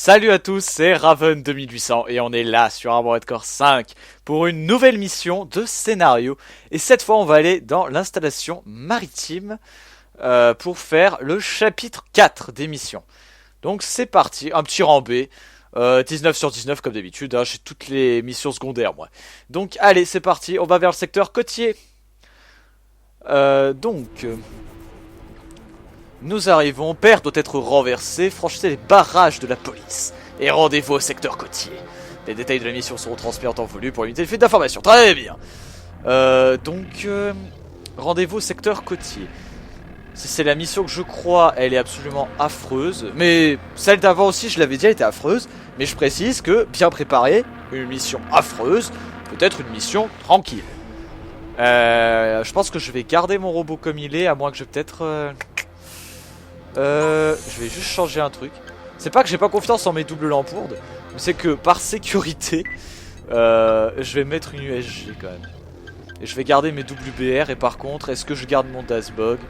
Salut à tous, c'est Raven 2800 et on est là sur Armored Core 5 pour une nouvelle mission de scénario. Et cette fois on va aller dans l'installation maritime pour faire le chapitre 4 des missions. Donc c'est parti, un petit rang B, 19 sur 19 comme d'habitude, hein, j'ai toutes les missions secondaires moi. Donc allez c'est parti, on va vers le secteur côtier. Nous arrivons, père doit être renversé, franchissez les barrages de la police et rendez-vous au secteur côtier. Les détails de la mission seront transmis en temps voulu pour éviter le fuite d'informations. Très bien. Rendez-vous au secteur côtier. Si c'est la mission que je crois, elle est absolument affreuse. Mais celle d'avant aussi, je l'avais dit, elle était affreuse. Mais je précise que, bien préparée, une mission affreuse peut être une mission tranquille. Je pense que je vais garder mon robot comme il est, à moins que je peut-être... je vais juste changer un truc. C'est pas que j'ai pas confiance en mes doubles lampourdes, mais c'est que par sécurité, je vais mettre une USG quand même. Et je vais garder mes WBR. Et par contre, est-ce que je garde mon Dasbog?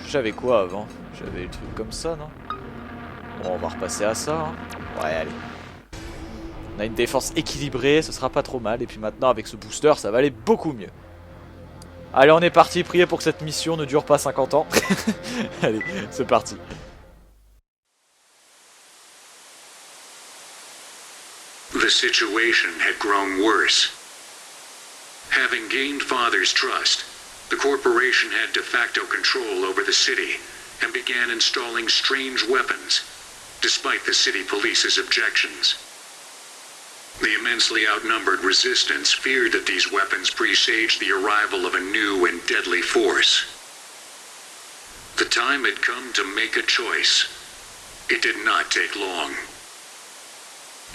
J'avais quoi avant? J'avais le truc comme ça, non? Bon, on va repasser à ça, hein. Ouais, allez. On a une défense équilibrée, ce sera pas trop mal. Et puis maintenant, avec ce booster, ça va aller beaucoup mieux. Allez, on est parti, priez pour que cette mission ne dure pas 50 ans. Allez, c'est parti. The situation had grown worse. Having gained Father's trust, the corporation had de facto control over the city and began installing strange weapons, despite the city police's objections. The immensely outnumbered resistance feared that these weapons presaged the arrival of a new and deadly force. The time had come to make a choice. It did not take long.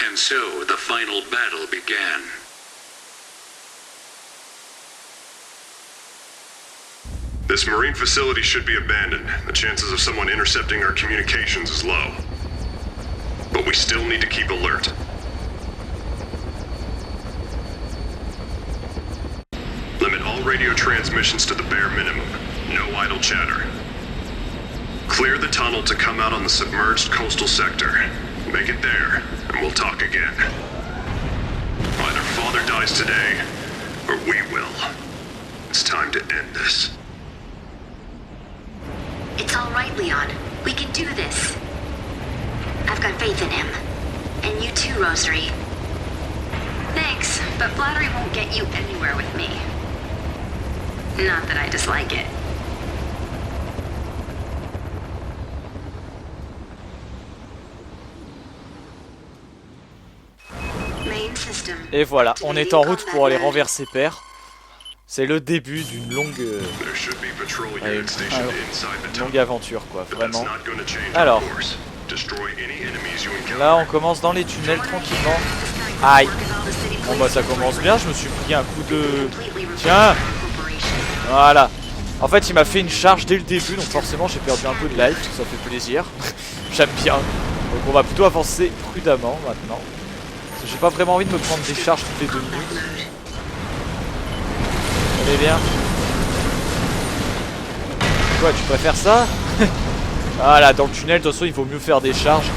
And so the final battle began. This marine facility should be abandoned. The chances of someone intercepting our communications is low. But we still need to keep alert. Limit all radio transmissions to the bare minimum. No idle chatter. Clear the tunnel to come out on the submerged coastal sector. Make it there, and we'll talk again. Either Father dies today, or we will. It's time to end this. It's all right, Leon. We can do this. I've got faith in him. And you too, Rosary. Thanks, but flattery won't get you anywhere with me. Not that I dislike it. Main system. Et voilà, on est en route pour aller renverser père. C'est le début d'une longue... une longue aventure quoi, vraiment. Alors, là on commence dans les tunnels tranquillement. Aïe. Bon bah ça commence bien, je me suis pris un coup de... Tiens. Voilà. En fait il m'a fait une charge dès le début, donc forcément j'ai perdu un peu de life, ça fait plaisir. J'aime bien. Donc on va plutôt avancer prudemment maintenant. Parce que j'ai pas vraiment envie de me prendre des charges toutes les 2 minutes. Allez bien. Quoi, tu préfères ça? Voilà, dans le tunnel de toute façon il vaut mieux faire des charges.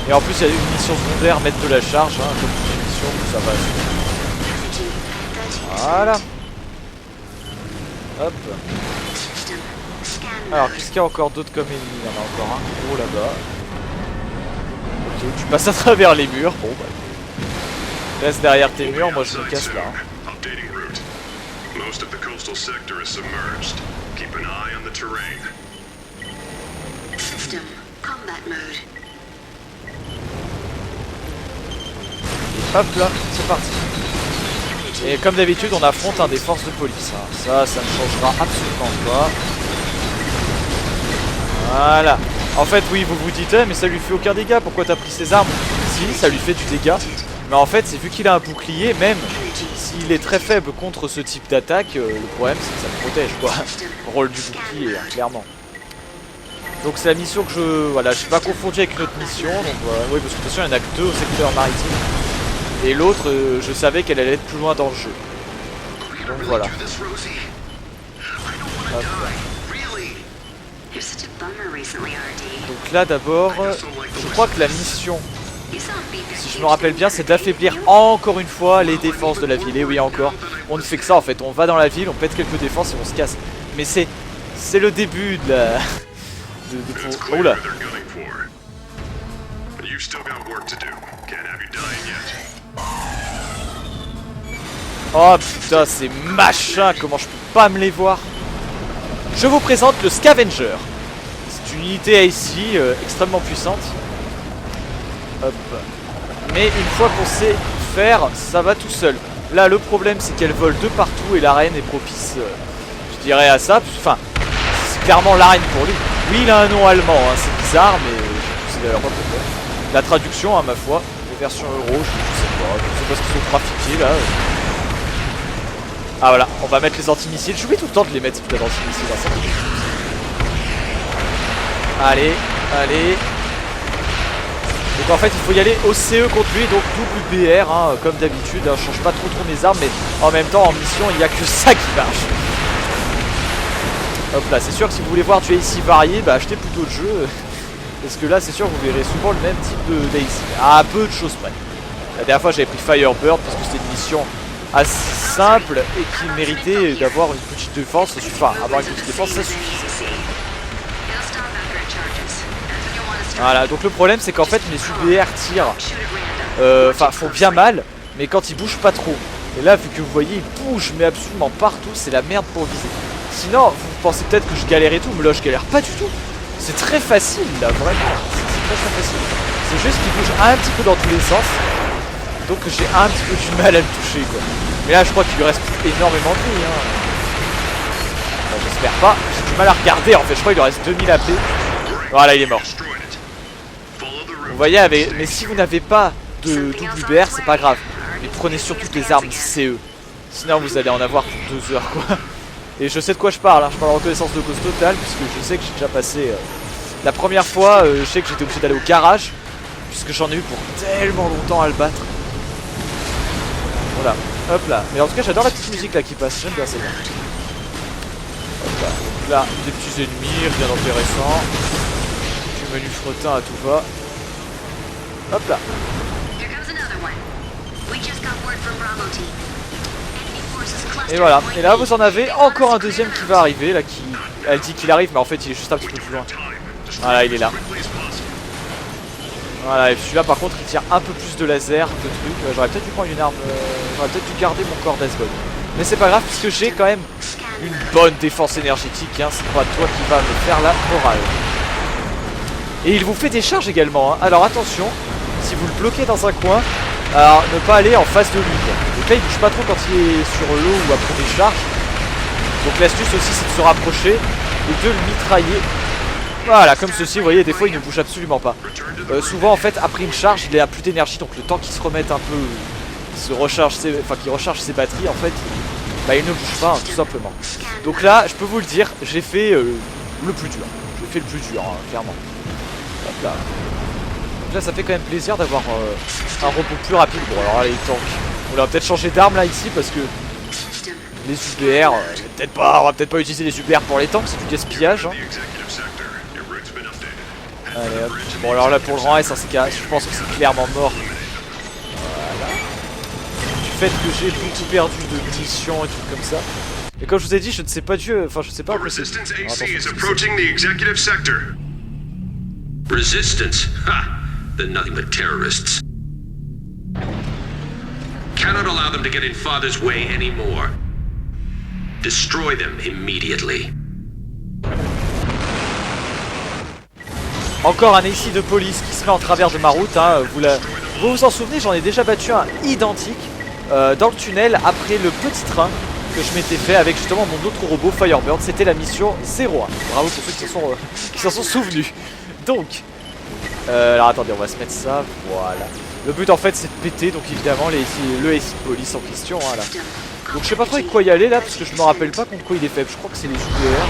Et en plus il y a une mission secondaire, mettre de la charge, hein, comme toutes les missions, donc ça va. Voilà. Hop. Alors qu'est-ce qu'il y a encore d'autres comme ennemis? Il y en a encore un gros là-bas. Ok, tu passes à travers les murs. Bon bah. Reste derrière tes murs, moi je me casse là. Most of the coastal sector is submerged. Keep an eye on the terrain. System, combat mode. Hop là, c'est parti. Et comme d'habitude, on affronte un des forces de police. Hein. Ça ne changera absolument pas. Voilà. En fait, oui, vous vous dites, mais ça lui fait aucun dégât. Pourquoi t'as pris ses armes? Si, ça lui fait du dégât. Mais en fait, c'est vu qu'il a un bouclier, même s'il est très faible contre ce type d'attaque, le problème c'est que ça me protège, quoi. Le rôle du bouclier, hein, clairement. Donc c'est la mission que je... Voilà, je n'ai pas confondu avec une autre mission. Donc oui, parce que de toute façon, il n'y en a que 2 au secteur maritime. Et l'autre, je savais qu'elle allait être plus loin dans le jeu. Donc voilà. Hop. Donc là d'abord, je crois que la mission, si je me rappelle bien, c'est d'affaiblir encore une fois les défenses de la ville. Et oui, encore, on ne fait que ça en fait, on va dans la ville, on pète quelques défenses et on se casse. Mais c'est le début de la... Oh là. Oh putain, ces machins, comment je peux pas me les voir. Je vous présente le Scavenger. C'est une unité ici extrêmement puissante. Hop. Mais une fois qu'on sait faire, ça va tout seul. Là, le problème, c'est qu'elle vole de partout et l'arène est propice, je dirais, à ça. Enfin, c'est clairement l'arène pour lui. Oui, il a un nom allemand, hein, c'est bizarre, mais je sais d'ailleurs pas pourquoi. La traduction, à ma foi, les versions euro, je sais pas ce qu'ils ont trafiqué là. Ah voilà, on va mettre les anti-missiles. Je tout le temps de les mettre, ces putain d'anti-missiles. Allez, allez. Donc en fait il faut y aller au CE contre lui, donc WBR hein, comme d'habitude, hein, je change pas trop mes armes, mais en même temps en mission il n'y a que ça qui marche. Hop là, c'est sûr que si vous voulez voir du AC varié, bah achetez plutôt le jeu. Parce que là c'est sûr que vous verrez souvent le même type d'AC. À peu de choses près. La dernière fois j'avais pris Firebird parce que c'était une mission assez simple et qui méritait d'avoir une petite défense, enfin avoir une petite défense ça suffisait. Voilà, donc le problème c'est qu'en fait mes UBR tirent, enfin font bien mal, mais quand ils bougent pas trop. Et là vu que vous voyez ils bougent mais absolument partout, c'est la merde pour viser. Sinon vous pensez peut-être que je galère et tout, mais là je galère pas du tout. C'est très facile là, vraiment, c'est très facile. C'est juste qu'il bouge un petit peu dans tous les sens, donc j'ai un petit peu du mal à le toucher quoi. Mais là je crois qu'il lui reste énormément de vie hein. Enfin, j'espère pas, j'ai du mal à regarder en fait, je crois qu'il lui reste 2000 AP. Voilà, il est mort. Vous voyez, mais si vous n'avez pas de WBR, c'est pas grave. Mais prenez surtout des armes CE. Sinon vous allez en avoir pour 2 heures quoi. Et je sais de quoi je parle, hein. Je parle en reconnaissance de cause totale, puisque je sais que j'ai déjà passé... La première fois, je sais que j'étais obligé d'aller au garage, puisque j'en ai eu pour tellement longtemps à le battre. Voilà, hop là. Mais en tout cas j'adore la petite musique là qui passe, j'aime bien celle-là. Hop là, donc là, des petits ennemis, rien d'intéressant. Du menu fretin à tout va. Hop là. Et voilà, et là vous en avez encore un deuxième qui va arriver, là qui... Elle dit qu'il arrive mais en fait il est juste un petit peu plus loin. Voilà, il est là. Voilà, et celui-là par contre il tire un peu plus de laser, de trucs. J'aurais peut-être dû prendre une arme, j'aurais peut-être dû garder mon corps d'Asgod. Mais c'est pas grave puisque j'ai quand même une bonne défense énergétique, hein. C'est pas toi qui va me faire la morale. Et il vous fait des charges également, hein. Alors attention, si vous le bloquez dans un coin, alors ne pas aller en face de lui quoi. Donc là il bouge pas trop quand il est sur l'eau ou après des charges. Donc l'astuce aussi c'est de se rapprocher et de le mitrailler. Voilà, comme ceci, vous voyez, des fois il ne bouge absolument pas. Souvent en fait après une charge il a plus d'énergie, donc le temps qu'il se remette un peu, qu'il recharge ses batteries en fait, bah il ne bouge pas hein, tout simplement. Donc là je peux vous le dire, j'ai fait le plus dur. J'ai fait le plus dur hein, clairement. Hop là. Donc là ça fait quand même plaisir d'avoir un robot plus rapide. Bon alors là les tanks, on va peut-être changer d'arme là ici parce que les UBR, on va peut-être pas utiliser les UBR pour les tanks, c'est du gaspillage hein. Allez hop. Bon alors là pour le rang S, hein, je pense que c'est clairement mort. Voilà. Du fait que j'ai beaucoup perdu de munitions et tout comme ça. Et comme je vous ai dit, je ne sais pas Dieu, enfin je sais pas quoi c'est. Resistance? Ha! They're nothing but terrorists. Cannot allow them to get in Father's way anymore. Destroy them immediately. Encore un AC de police qui se met en travers de ma route, hein. Vous vous en souvenez, j'en ai déjà battu un identique dans le tunnel après le petit train que je m'étais fait avec justement mon autre robot Firebird. C'était la mission 01. Bravo pour ceux qui s'en sont souvenus. Donc, alors attendez, on va se mettre ça, voilà. Le but en fait c'est de péter donc évidemment le AC police en question, hein, là. Donc je sais pas trop avec quoi y aller là, parce que je me rappelle pas contre quoi il est faible. Je crois que c'est les UBR.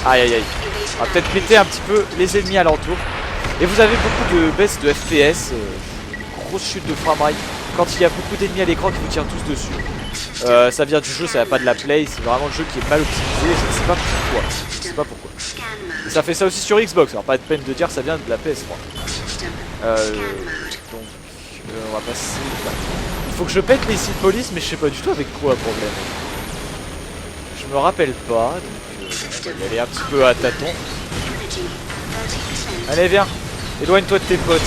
Aïe aïe aïe. On va peut-être péter un petit peu les ennemis alentour. Et vous avez beaucoup de baisse de FPS, grosse chute de framerate quand il y a beaucoup d'ennemis à l'écran qui vous tirent tous dessus. Ça vient du jeu, ça vient pas de la play, c'est vraiment le jeu qui est mal optimisé, je ne sais pas pourquoi. Je sais pas pourquoi. Et ça fait ça aussi sur Xbox, alors pas de peine de dire que ça vient de la PS3. Donc on va passer. Il faut que je pète les sites police, mais je sais pas du tout avec quoi problème. Je me rappelle pas, donc on va y aller un petit peu à tâtons. Allez viens, éloigne-toi de tes potes.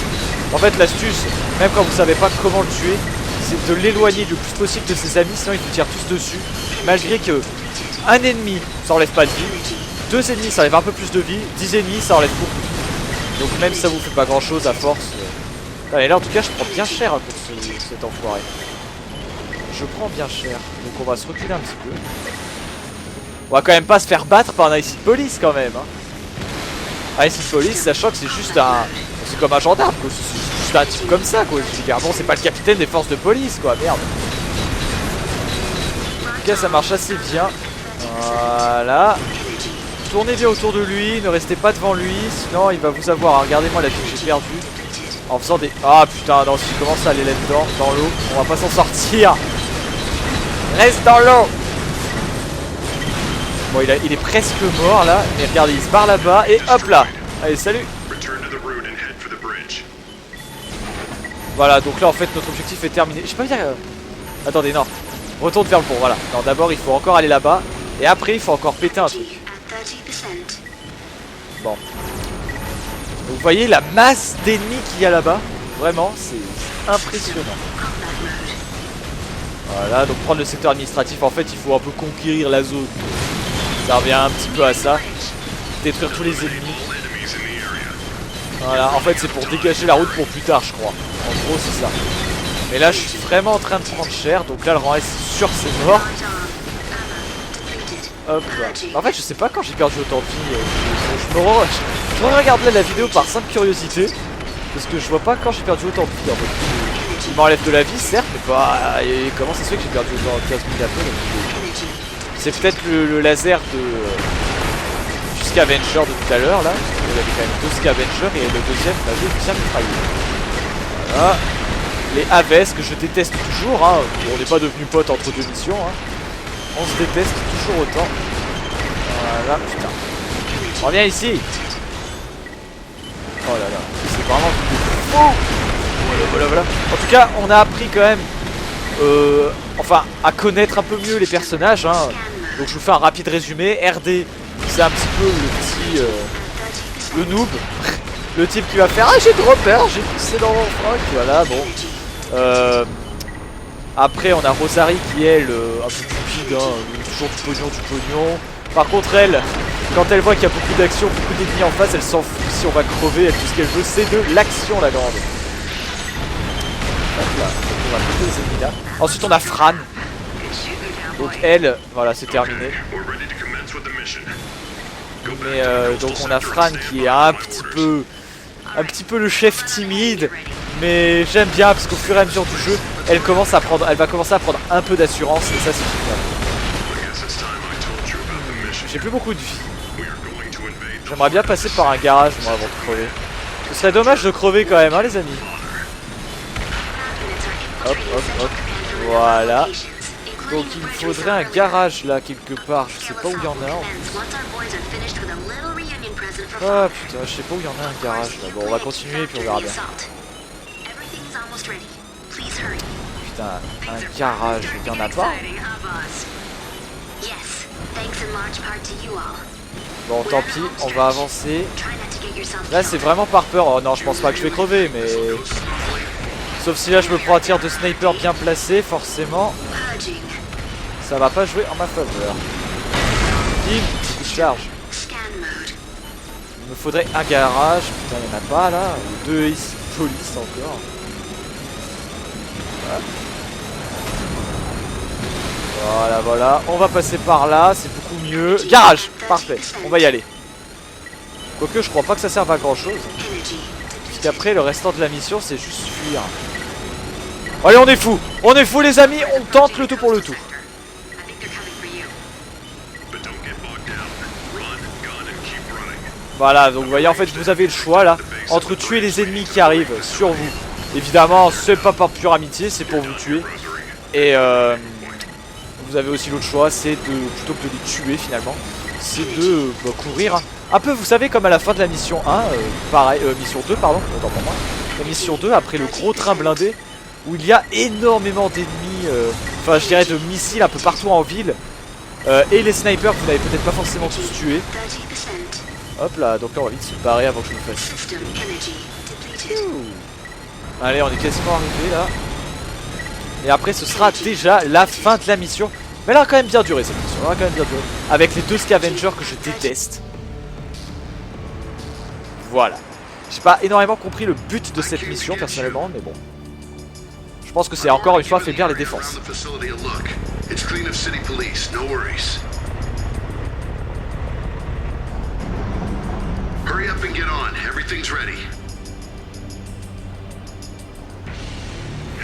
En fait l'astuce, même quand vous savez pas comment le tuer, c'est de l'éloigner le plus possible de ses amis, sinon ils vous tirent tous dessus. Malgré que un ennemi ça enlève pas de vie, 2 ennemis ça enlève un peu plus de vie, 10 ennemis ça enlève beaucoup de vie. Donc même si ça vous fait pas grand chose à force. Et là en tout cas je prends bien cher pour cet enfoiré. Je prends bien cher. Donc on va se reculer un petit peu. On va quand même pas se faire battre par un IC Police quand même hein. IC Police sachant que c'est juste un... C'est comme un gendarme quoi. C'est juste un type comme ça quoi. Je veux dire bon c'est pas le capitaine des forces de police quoi, merde. En tout cas ça marche assez bien. Voilà. Tournez bien autour de lui, ne restez pas devant lui, sinon il va vous avoir. Regardez-moi la vie que j'ai perdue. En faisant des... Ah putain non, s'il commence à aller là-dedans, dans l'eau, on va pas s'en sortir. Reste dans l'eau. Bon il est presque mort là, mais regardez il se barre là-bas et hop là. Allez salut. Voilà donc là en fait notre objectif est terminé. Je sais pas dire... Attendez non, retourne vers le pont voilà. Non d'abord il faut encore aller là-bas et après il faut encore péter un truc. Bon. Vous voyez la masse d'ennemis qu'il y a là-bas. Vraiment, c'est impressionnant. Voilà, donc prendre le secteur administratif, en fait, il faut un peu conquérir la zone. Ça revient un petit peu à ça. Détruire tous les ennemis. Voilà, en fait, c'est pour dégager la route pour plus tard, je crois. En gros, c'est ça. Mais là, je suis vraiment en train de prendre cher. Donc là, le rang S, c'est sûr, c'est mort. Hop là. En fait je sais pas quand j'ai perdu autant de vie. Je re-regarde là la vidéo par simple curiosité. Parce que je vois pas quand j'ai perdu autant de vie en fait. Il m'enlève de la vie certes mais pas. Et comment ça se fait que j'ai perdu autant de 15 000 après. C'est peut-être le laser du Scavenger de tout à l'heure là. Il y avait quand même 2 Scavengers et le deuxième m'avait bien mitraillé. Voilà. Les Aves que je déteste toujours hein. On n'est pas devenus potes entre 2 missions hein. On se déteste toujours autant. Voilà, putain. Reviens ici. Oh là là, c'est vraiment fou. Voilà. En tout cas, on a appris quand même enfin, à connaître un peu mieux les personnages hein. Donc je vous fais un rapide résumé. RD, c'est un petit peu le petit... le noob. Le type qui va faire « Ah j'ai trop peur, j'ai poussé dans mon froc ». Voilà, bon. Après on a Rosary qui elle, un peu stupide, hein, toujours du pognon. Par contre elle, quand elle voit qu'il y a beaucoup d'action, beaucoup d'ennemis en face, elle s'en fout si on va crever, elle, tout ce qu'elle veut c'est de l'action la grande. Hop là, on va péter les ennemis là. Ensuite on a Fran. Donc elle, voilà c'est terminé. Mais donc on a Fran qui est un petit peu le chef timide. Mais j'aime bien parce qu'au fur et à mesure du jeu, elle va commencer à prendre un peu d'assurance et ça c'est génial. J'ai plus beaucoup de vie. J'aimerais bien passer par un garage moi avant de crever. Ce serait dommage de crever quand même hein les amis. Hop. Voilà. Donc il me faudrait un garage là quelque part. Je sais pas où il y en a en plus. Ah putain, je sais pas où il y en a un garage là. Bon on va continuer et puis on verra bien. Putain, un garage, il y en a pas. Bon, tant pis, on va avancer. Là, c'est vraiment par peur. Oh non, je pense pas que je vais crever, mais... Sauf si là, je me prends un tir de sniper bien placé, forcément. Ça va pas jouer en ma faveur. Bim, coup de charge. Il me faudrait un garage. Putain, il y en a pas, là. 2 ici, police encore. Voilà, on va passer par là, c'est beaucoup mieux. Garage, parfait, on va y aller. Quoique je crois pas que ça serve à grand chose. Puisqu'après le restant de la mission c'est juste fuir. Allez on est fou les amis, on tente le tout pour le tout. Voilà, donc vous voyez en fait vous avez le choix là, entre tuer les ennemis qui arrivent sur vous. Évidemment c'est pas par pure amitié, c'est pour vous tuer. Et vous avez aussi l'autre choix, c'est de, plutôt que de les tuer finalement, c'est de courir. Hein. Un peu, vous savez, comme à la fin de la mission 1, pareil, mission 2, pardon, autant pour moi. La mission 2, après le gros train blindé, où il y a énormément d'ennemis, enfin je dirais de missiles un peu partout en ville. Et les snipers que vous n'avez peut-être pas forcément tous tués. Hop là, donc là on va vite se barrer avant que je me fasse. Allez, on est quasiment arrivé là. Et après ce sera déjà la fin de la mission. Mais elle a quand même bien duré cette mission, elle a quand même bien duré. Avec les deux scavengers que je déteste. Voilà. J'ai pas énormément compris le but de cette mission personnellement, mais bon. Je pense que c'est encore une fois affaiblir les défenses. Hurry up and get on. Everything's ready.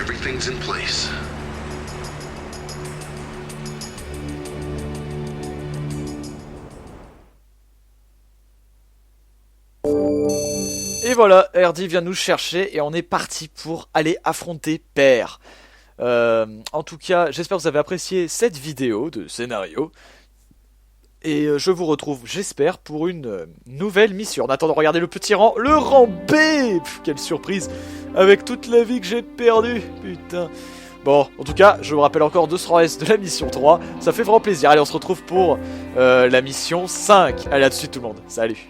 Everything's in place. Et voilà, Hardy vient nous chercher et on est parti pour aller affronter Père. En tout cas, j'espère que vous avez apprécié cette vidéo de scénario. Et je vous retrouve, j'espère, pour une nouvelle mission. En attendant, regardez le petit rang, le rang B. Pff, quelle surprise, avec toute la vie que j'ai perdue, putain. Bon, en tout cas, je vous rappelle encore 200 S de la mission 3, ça fait vraiment plaisir. Allez, on se retrouve pour la mission 5. Allez, à tout de suite tout le monde, salut.